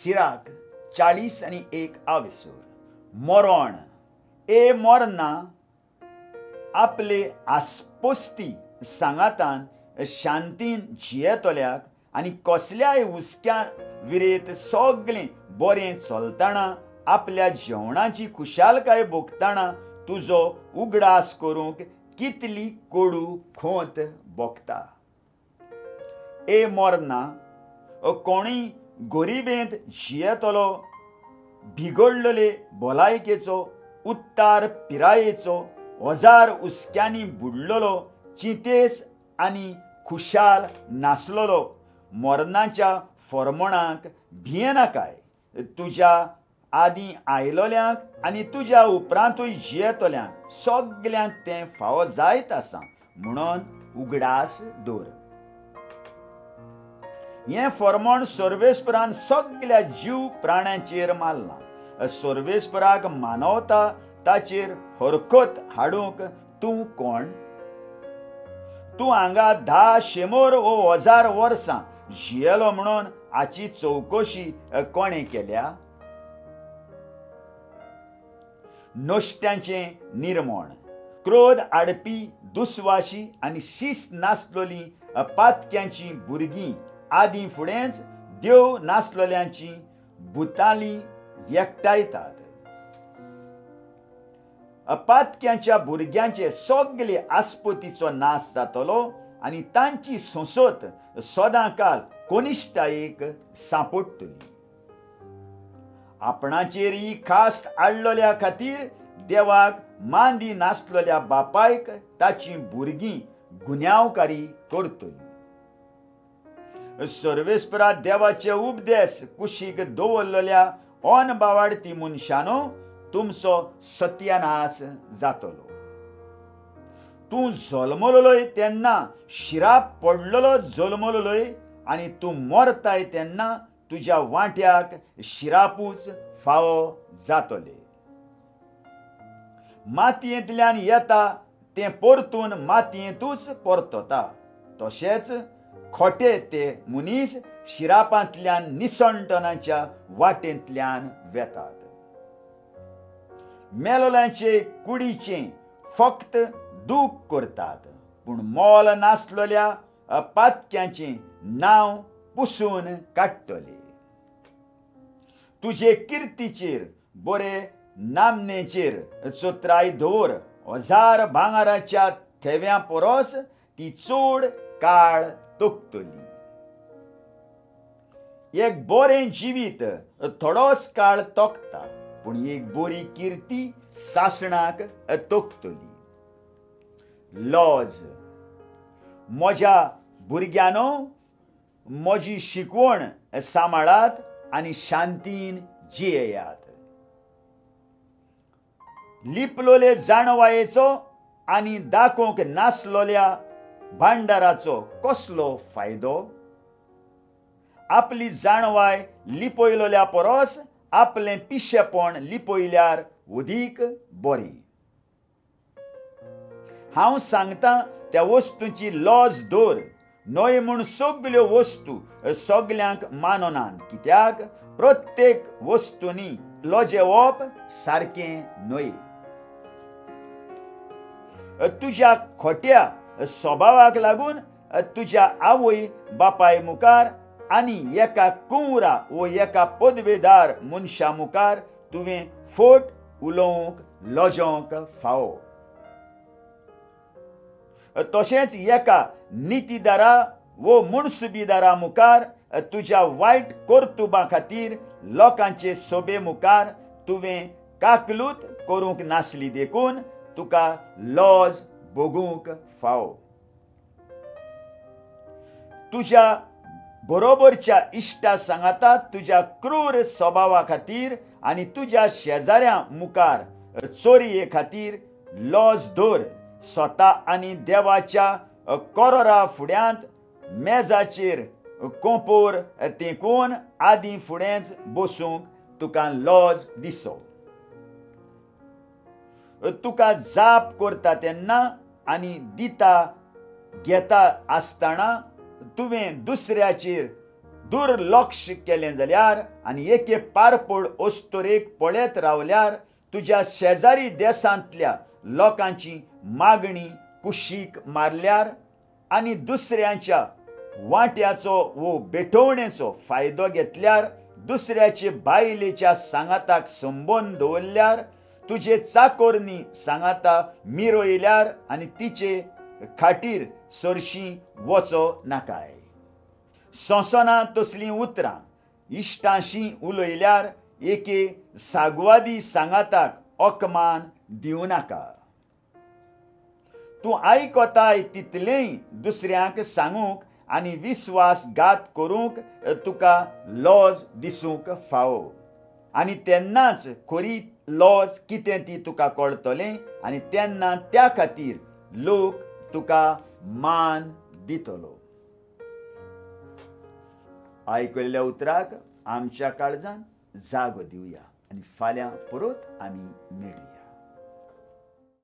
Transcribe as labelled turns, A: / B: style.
A: Sirach 40:1 आविसूर. मोरण ए मोरना आपले आस्पोस्ती सांगातान शांतीन जियेतोल्याक आनी कसल्याय हुस्क्या विरेत सगळें बरें चलतना आपल्या जेवणाची खुशालकाय भोगतना तुजो उगडास करूंक कितली कोडू खोंत भोगता. ए मोरना कोणीय गरिबेंत जियेतलो बिगडलेले भलायकेचो उत्तार पिरायेचो हजार हुस्क्यांनी बुडलेलो चिंतेस आनी खुशाल नासलेलो मोरनाच्या फर्मोणाक भियेनाकाय. तुज्या आदीं आयलोल्यांक आनी तुज्या उपरांतूय जियेतोल्यांक सगल्यांक तें फावो जायत आसा म्हणून उगडास दवर. हें फर्मोण सर्वेस्परान सगळ्या जीव प्राण्यांचेर मारलां. सर्वेस्पराक मानवता ताचेर हरकत हाडूंक तूं कोण? तूं हांगा 10,100 वा 1000 वर्सां जियेलो म्हणून हाची चवकशी कोणें केल्या? नोश्ट्यांचें निर्मोण, क्रोध हाडपी दुस्वाशी आनी शिस्त नासलेलीं पातक्यांची भुरगीं आदीं फुडेंच देव नासलेल्यांची भुतालीं एकठांयतात. पातक्यांच्या भुरग्यांचे सगळे आस्पोतीचो नाश जातलो आनी तांची सोंसत सदांकाल कोनिश्टायेक सांपडटली. आपणाचेर ही खास्त हाडलेल्या खातीर देवाक मांदी नासलेल्या बापायक ताची भुरगीं गुन्यांवकारी करतली. सर्वेस्परा देवाचे उपदेश कुशीक दवरलेल्या अनबावाडती मनशानो तुमचो सत्यानाश जातलो. तूं जल्मलोय तेन्ना शिराप पडलेलो जल्मलोय आनी तूं मरताय तेन्ना तुज्या वांट्याक शिरापूच फावो जातले. मातयेंतल्यान येता तें परतून मातयेंतूच परतता. तशेंच खोटे ते मनीस शिरापांतल्यान निसणटणाच्या वाटेंतल्यान वेतात. मेलोल्यांचे कुडीचें फक्त दूख करतात पूण मोल नासलेल्या पातक्यांचें नांव पुसून काडटले. तुजे किर्तीचेर बरे नामनेचेर चोत्राय दवर. 1000 भांगाराच्या थेव्यां परस ती चड काळ तोखतली. एक बरें जिवीत थोडोच काळ तोखता पूण एक बरी किर्ती सासणाक तोखतली. लॉज म्हज्या भुरग्यानो म्हजी शिकवण सांबाळात आनी शांतीन जियेयात. लिपलोले जाणवायेचो आनी दाखोवंक नासलोल्या भांडाराचो कसलो फायदो? आपली जाणवाय लिपयलोल्या परस आपलें पिशेपण लिपयल्यार अदीक बरें. हांव सांगतां त्या वस्तूंची लॉज दवर. न्हय म्हूण सगल्यो वस्तू सगल्यांक माननात कित्याक प्रत्येक वस्तूंनी लॉजेवप सारकें न्हय. तुज्या खोट्या स्वभावाक लागून तुज्या आवय बापाय मुखार आनी एका कुंवरा वो एका पदवेदार मनशा मुखार तुवें फोट उलोवंक लॉजोंक फावो. तशेंच एका नितीदारा वो मुणसुबीदारा मुखार तुज्या वायट कर्तुबां खातीर लोकांचे सोबे मुखार तुवें काकलूत करूंक नासली देखून तुका लॉज भोगूंक फावो. तुज्या बरोबरच्या इश्टा सांगाता तुज्या क्रूर स्वभावा खातीर आनी तुज्या शेजाऱ्यां मुखार चोरये खातीर लॉज दवर. स्वता आनी देवाच्या कोरोरा फुड्यांत मेजाचेर कोंपोर तेंकून आदीं फुडेंच बसूंक तुका लॉज दिसो. तुका जाप करता तेन्ना आनी दिता घेता आसतना तुवें दुसऱ्याचेर दुर्लक्ष केलें जाल्यार आनी एके पारपड ओस्तोरेक पळयत रावल्यार तुज्या शेजारी देशांतल्या लोकांची मागणी कुशीक मारल्यार आनी दुसऱ्यांच्या वाट्याचो वो बेठवणेचो फायदो घेतल्यार दुसऱ्याचे बायलेच्या सांगाताक संबंद दवरल्यार तुजे चाकोरनी सांगाता मिरयल्यार आनी तिचे खाटीर सरशी वचो नाकाय. सोंसना तसलीं उतरां इश्टांशी उलयल्यार एके सागवादी सांगाताक ओकमान दिवं नाका. तूं आयकोताय तितलेंय दुसऱ्यांक सांगूंक आनी विस्वासघात करूंक तुका लॉज दिसूंक फावो. आनी तेन्नाच खरी लॉज कितें ती तुका कळटलें आनी तेन्ना त्या खातीर लोक तुका मान दितलो. आयकल्ल्या उतराक आमच्या काळजान जागो दिवया आनी फाल्यां परत आमी मेळुया.